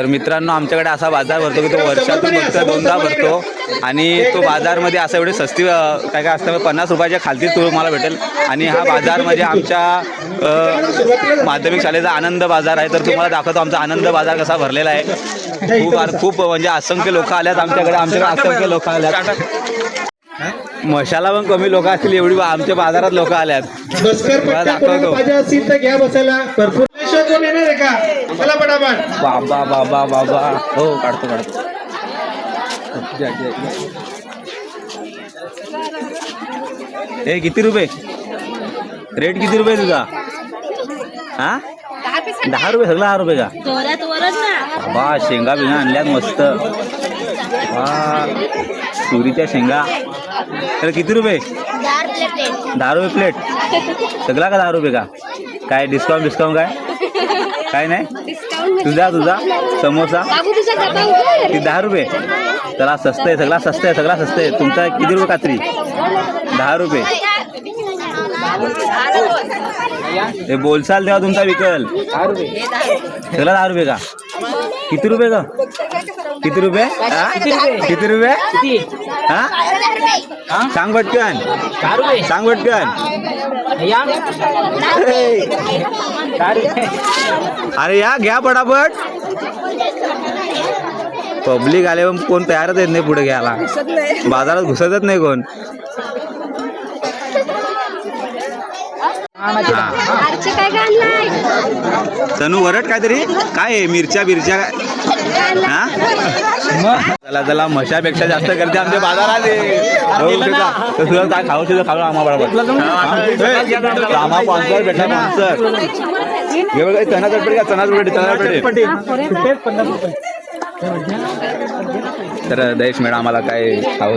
तर मित्रांनो आमच्याकडे असा बाजार भरतो की तो वर्षातून फक्त दोनदा भरतो आणि तो बाजारमध्ये असं एवढे सस्ती काय काय असतं 50 रुपयाच्या खालती तुम्हाला भेटेल. आणि हा बाजार म्हणजे आमच्या माध्यमिक शाळेचा आनंद बाजार आहे. तर तुम्हाला दाखवतो आमचा आनंद बाजार कसा भरलेला आहे. खूप म्हणजे असंख्य लोक आल्यात आमच्याकडे असंख्य लोक आल्यात. मशाला पण कमी लोक असतील एवढी आमच्या बाजारात लोक आल्यात. दाखवतो घ्या बसायला भरपूर बाबा बाबा बाबा हो काढतो ए किती रुपये रेट किती रुपये तुझा? हा 10 रुपये सगळं 10 रुपये का? बाबा शेंगा बिंगा आणल्यात मस्त. वा तुरीच्या शेंगा. तर किती रुपये? 10 रुपये प्लेट सगळा का 10 रुपये का? काय डिस्काउंट काय नाही? तुझा समोसा ती 10 रुपये. चला स्वस्त आहे सगळा स्वस्त आहे. तुमचा किती रुपये कात्री? 10 रुपये. हे बोलसाल तेव्हा तुमचा विकल सगळा 10 रुपये का? किती रुपये का? किती रुपये? हा सांग पटकन. अरे या घ्या पटापट. पब्लिक आले पण कोण तयारच येत नाही पुढे घ्यायला. बाजारात घुसतच नाही कोण. तनू वरट काहीतरी काय आहे? मिरच्या हा चला मशापेक्षा जास्त करते आमच्या बाजारात. तुला काय खाऊ खाऊ आम्हा बरोबर आम्हा स्पॉन्सर भेटला चना चटपटी तर देश मॅडम आम्हाला काय खावं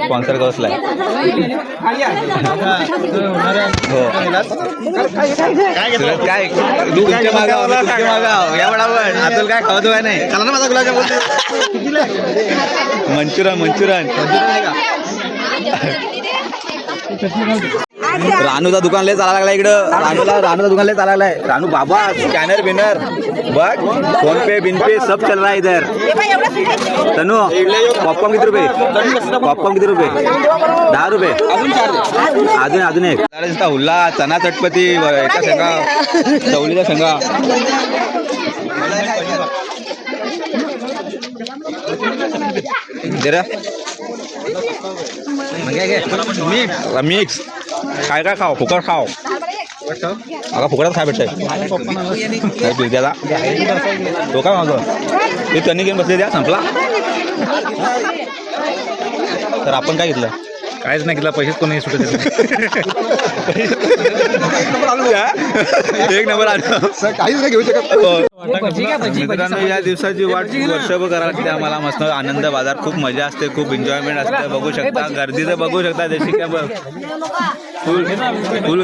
स्पॉन्सर कसलाय हो काय तुमच्या मागाव या बडावर आतल काय खावत काय नाही. चला ना माझा गुलाबजामुन मंचुरन रानूचा दुकान लय चालायला लागला इकडं. रानूचा दुकान लय चालायला लागलाय. रानू बाबा स्कॅनर बिनर बघ फोन पे बिन पे सब चल रहा है इधर. तनु पॉपकॉर्न किती रुपये? 10 रुपये. अजून एक हुल्ला चना चटपटी एका शेंगा चवलीच्या शेंगा. जरा मिक्स काय खाव फुकट खाव अगं फुकटात काय भेटतंय बिर्द्याला तो काय माझं ते त्यांनी घेऊन बसले द्या संपला. तर आपण काय घेतलं? काहीच नाही घेतला. पैसेच कोणी सुटत एक नंबर काहीच नाही घेऊ शकत. मित्रांनो या दिवसाची वाट वर्षभर करायला लागते आम्हाला. मस्त आनंद बाजार खूप मजा असते खूप एन्जॉयमेंट असते. बघू शकता गर्दी तर बघू शकता जशी काय फुल